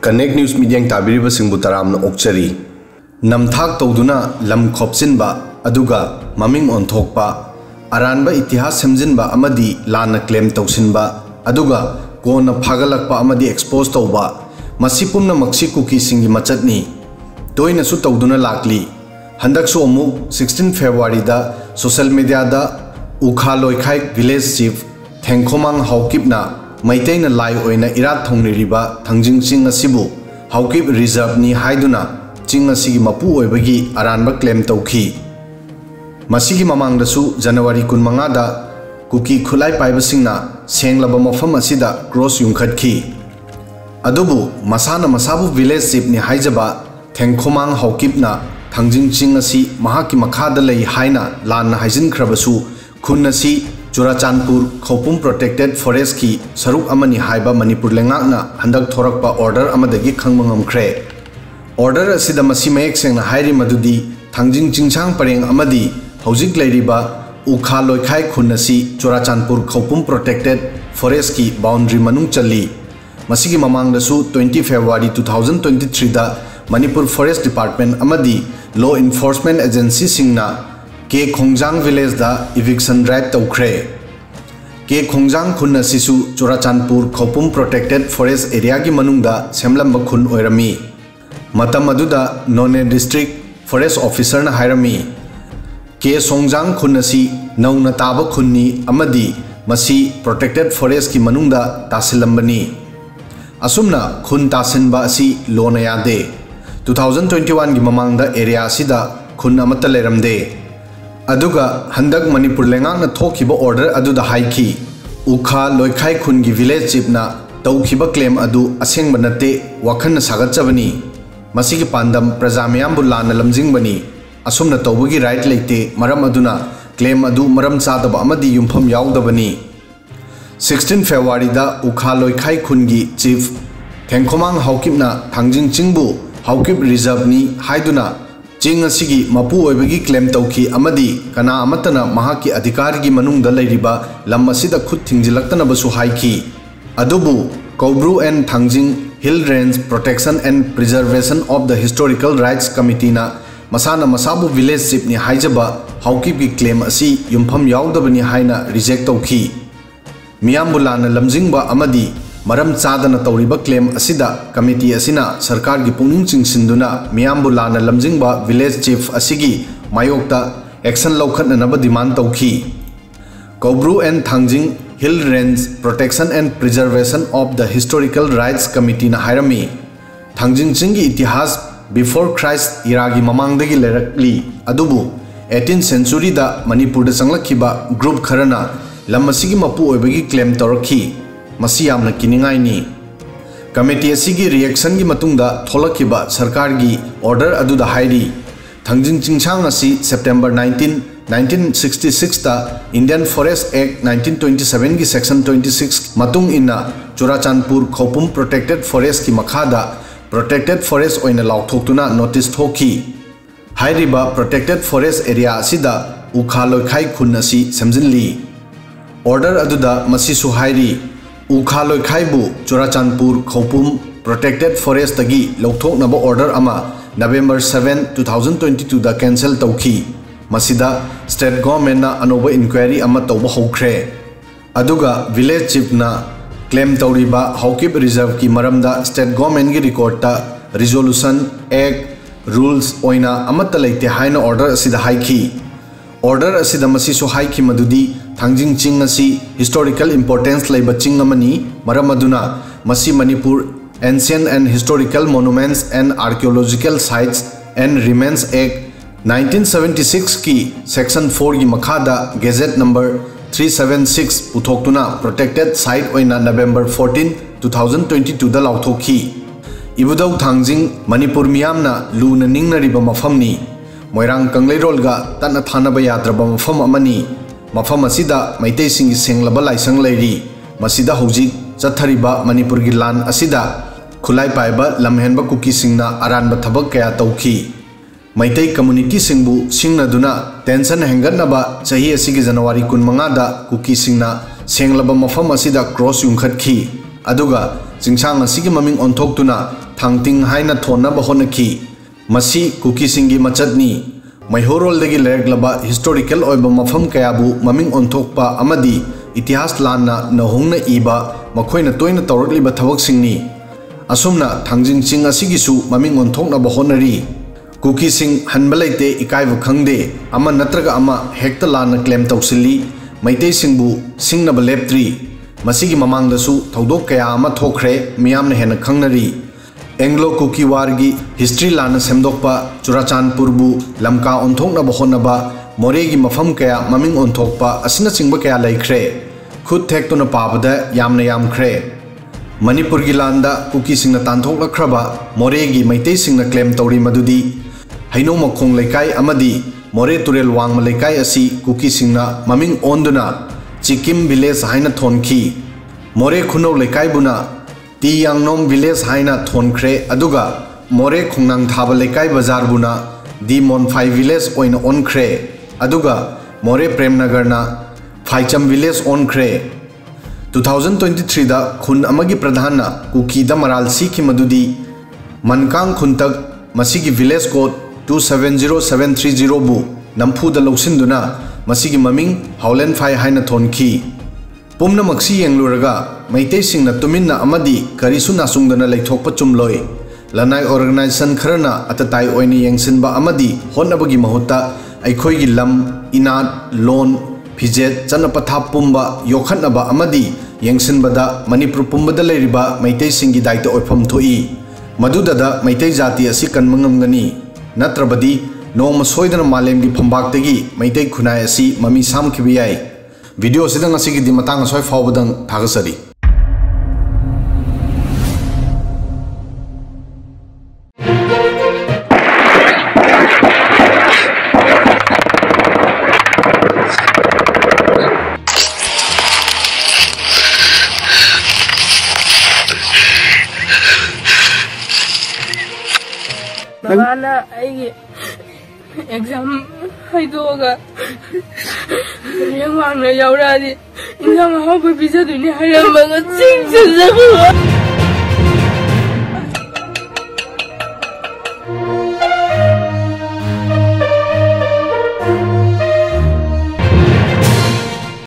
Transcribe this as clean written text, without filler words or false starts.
connect news media ताबीरिबा सिंबु तरामना ओक्चरी नमथाक तौदुना lump खोपसिनबा अदुगा ममिंग ओंथोकपा अरानबा इतिहास समजिनबा अमदी लाना claim तौसिनबा अदुगा कोना फागलकपा अमदी एक्सपोज तौबा मसी पुमना मक्सी कुकी सिंगी मचतनी तोइनसु तौदुना लाकली हंदकसु अमुक 16 फेब्रुवारी दा सोशल मीडिया दा उखा लोइखाई विलेज चीफ थेंखोमांग हाउकिपना मैतैना लाई ओइना इरात थौनिरिबा थंजिंग चिंग असिबु हाउकिप रिजर्व नि हाइदुना चिंग असिगी मपु ओइबगी अरानबा क्लेम तौखी मसिगी ममांगदसु जनवरी 15 दा कुकी खुलाई पाइबसिंगना सेंगलबा मफम असिदा क्रॉस युंखटखी अदुबु मसाना मसाबु विलेज चीफ नि हाइजबा थेंखोमांग हाउकिपना थंजिंग चिंग असि महाकी मखादा लई हाइना लाना हाइजिनख्रबसु खुन असि चुराचांदपुर खौपुम प्रोटेक्टेड फॉरेस्ट की सरुक अमनी हाइबा मणिपुर लेंगाकना हंदक थोरकपा ऑर्डर अमदगी खंगमंगमख्रे ऑर्डर असिदा मसी मयेक सेंगना हाइरि मदुदी थंजिंग चिंचांग परेंग अमदी हौजिक लैरिबा उखा लोइखाई खुन असि चुराचांदपुर खौपुम प्रोटेक्टेड फॉरेस्ट की बाउंड्री मनुंग चली मसीगी ममांगदसु 20 फेब्रुवारी 2023 दा मणिपुर फॉरेस्ट डिपार्टमेंट अमदी लॉ इन्फोर्समेंट एजेंसी सिंगना के खोंगजांग विलेज दा इविक्शन ड्राइव तौख्रे के खोंगजांग खुन असिसु Churachandpur Khoupum protected forest area की मनुंगदा सेमलंबा खुन ओइरमी मतम अदुदा नोने डिस्ट्रिक्ट फॉरेस्ट ऑफिसर ना हाइरमी के सोंगजांग खुन असि नौना ताबा खुन्नी अमदी मसी प्रोटेक्टेड फॉरेस्ट की मनुंगदा तासिलंबनी असुमना खुन तासिनबा असि लोना यादे 2021 की ममांगदा एरिया असिदा खुन अमत लेरमदे अदुगा हंदक मणिपुर लेंगाकना थोखिबा ऑर्डर अदुदा हाइखी उखा लोइखाई खुन की विलेज चीफना तौखिबा क्लेम अदु असेंगबा नते वाखन सागतचबनी मसिगी पांदम प्रजा मयामबु लाना लमजिंगबनी असुमना तौबगी राइट लेते मरम अदुना क्लेम अदु मरम चादबा अमदी युमफम यावदबनी 16 फेब्रुवारी दा उखा लोइखाई खुन की चीफ थेंखोमांग हाउकिपना थंजिंग चिंगबु हाउकिप रिजर्व नि हाइदुना चिंग असिगी मपु ओइबगी क्लेम तौखी अमदी कना अमतना महाकी अधिकार की मनुंगदा लैरिबा लम असिदा खुद थिंजिलक्तनबसु हाइखी अदुबु Koubru and Thangjing hill range protection and preservation of the historical rights कमिटीना मसाना मसाबु विलेज चीफ नि हाइजबा हाउकिप की क्लेम असि युमफम यावदबनी हाइना रिजेक्ट तौखी मियामबु लाना लमजिंगबा अमदी मरम चादना तौरिबा क्लेम असिदा कमिटी असिना सरकार की पुनिंग चिंगसिंदुना मियामबु लाना लमजिंगबा विलेज चीफ असिगी मायोक्ता एक्शन लौखटननबा डिमांड तौखी Koubru and Thangjing hill range protection and preservation of the historical rights committee ना हाइरमी थंजिंग चिंगी इतिहास बिफोर क्राइस्ट इरा की ममांगदगी लेरकली अदुबु 18th सेंचुरी दा मणिपुर दा चंगलखिबा ग्रुप खरना लम असिगी मपु ओइबगी क्लेम तौरखी मसी यामना किनिंगाइनी कमिटी असिगी रिएक्शन की मतुंगदा थोलखिबा सरकार की ऑर्डर अदुदा हाइरी थंजिंग चिंचांग असी सेप्टेम्बर 1966 ता इंडियन फॉरेस्ट एक्ट 1927 की सेक्शन 26 मतुंग इन्ना चुराचांदपुर खौपुम प्रोटेक्टेड फॉरेस्ट की मखादा प्रोटेक्टेड फॉरेस्ट ओइना लाउथोक्तुना नोटिस थोखी हाइरिबा प्रोटेक्टेड फॉरेस्ट एरिया असिदा उखा लोइखाई खुन असी समजिनली ऑर्डर अदुदा मसीसु हाइरी उखा लोइखाइबु चुराचांदपुर खौपुम प्रोटेक्टेड फॉरेस्ट तगी लौथोकनबा ऑर्डर अमा नवंबर 7 2022 दा कैंसल तौखी मसिदा स्टेट गवर्नमेंट ना अनोबा इंक्वायरी अमा तौबा हौख्रे अदुगा विलेज चीफ ना क्लेम तौरिबा हाउकिप रिजर्व की मरमदा स्टेट गवर्नमेंट की रिकॉर्ड ता रिजोल्यूशन एक्ट रूल्स ओइना अमत लेते हाइना ऑर्डर असिदा हाइखी ऑर्डर असिदा मसिसु हाइखी मदुदी थंजिंग चिंग असी हिस्टोरिकल इंपोर्टेंस लेबा चिंग अमनी मरम अदुना मसी Manipur ancient and historical monuments and archaeological sites and remains act 1976 की सेक्शन 4 की मखादा गेजेट नंबर 376 पुथोक्तुना प्रोटेक्टेड साइट ओइना नवंबर 14 2022 दा लाउथोखी इबुदौ थंजिंग मणिपुर मियामना लूना निंगनरिबा मफमनी मोइरांग कंगलेरोलगा तन्ना थानबा याद्रबा मफम अमनी मफम असिदा मैतै सिंगी सेंगलबा लाइसंग लैरी मसिदा हौजिक चथरिबा मणिपुर की लान असिदा खुलाई पाइबा लमहेनबा कुकी सिंगना अरानबा थबक कया तौखी मैतै कम्युनिटी सिंगबु सिंगनदुना टेंशन हेंगनबा चही असिगी जनवरी 15 दा कुकी सिंगना सेंगलबा मफम असिदा क्रॉस युंखटखी अदुगा चिंसांग असिगी ममिंग ओंथोक्तुना थांगतिंग हाइना थोनब होनखी मसी कुकी सिंगी मचतनी मैहोरोलदगी लेरगलबा हिस्टोरिकल ओइबा मफम कयाबु ममिंग ओंथोकपा अमदी इतिहास लाना नहोंगना इबा मखोइना तोइना तौरकलिबा थबकसिंगनी असुमना थांजिंग चिंग असिगिसु ममिंग ओंथोकनबा होनरी कुकी सिंग हनबा लेते इकाइब खंगदे अमा नत्रगा अमा हेक्ता लाना क्लेम तौसिली मैतै सिंगबु सिंगनबा लेप्त्री मसिगी ममांगदसु थौदोक कया अमा थोखरे मियामना हेना खंगनरी एंग्लो कुकी वारगी हिस्ट्री लाना सेमदोकपा चुराचांदपुरबु लमका ओंथोकनबा होनबा मोरेगी मफम कया ममिंग ओंथोकपा असिना चिंगबा कया लैख्रे खुद थेक्तुना पाबदा यामना यामख्रे मणिपुरगी लांदा कुकी सिंगना तांथोकलख्रबा मोरेगी मैतै सिंगना क्लेम तौरी मदुदी हैनो मखोंग लेकाई अमदी मोरे तुरेल वांगमा लेकाई असि कुकी सिंगना ममिंग ओंदुना चिकिम विलेज हाइना थोनखी मोरे खुनौ लेकाई बुना टी यांगनोम विलेज हाइना थोनख्रे अदुगा मोरे खुंगनांग थाबा लेकाई बाजार बुना दी मोनफाई विलेज ओइना ओनख्रे अदुगा मोरे प्रेमनगरना फाइचम विलेज ओनख्रे 2023 दा खुन अमगी प्रधान कुकी दा मराल सीखी मदुदी मनकांग खुनतक मसिगी विलेज कोड 270730 बु नंफुदा लौसिंदुना मसिगी ममिंग हाउलेन फाइ हाइना थोनखी पुमना मक्सी येंगलुरगा मैतै सिंगना तुमिन्ना अमदी करिसु नासुंगदना लैथोकपा चुमलोय लनाई ऑर्गेनाइजेशन खरना अतताई ओइनी येंगसिनबा अमदी होनबगी महुत्ता अखोइगी लम इनाद लोन फिजेत चनपथा पुंबा योखनबा अमदी येंगसिनबदा मणिपुर पुंबदा लेरिबा मैतै सिंगी दायित्व ओइफम थोई मदुददा मैतै जाति असि कनमंगमगनी नत्रबदी नोम सोइदना मालेमगी फंबाक्तगी मैतै खुनाय असि ममी सामखिबि याय वीडियो सिदंग असिगी दि मतंग सोय फावबदंग थागसरी Mana exam haidoga yang mana yauradi injam hau bisa dunia haram banget sing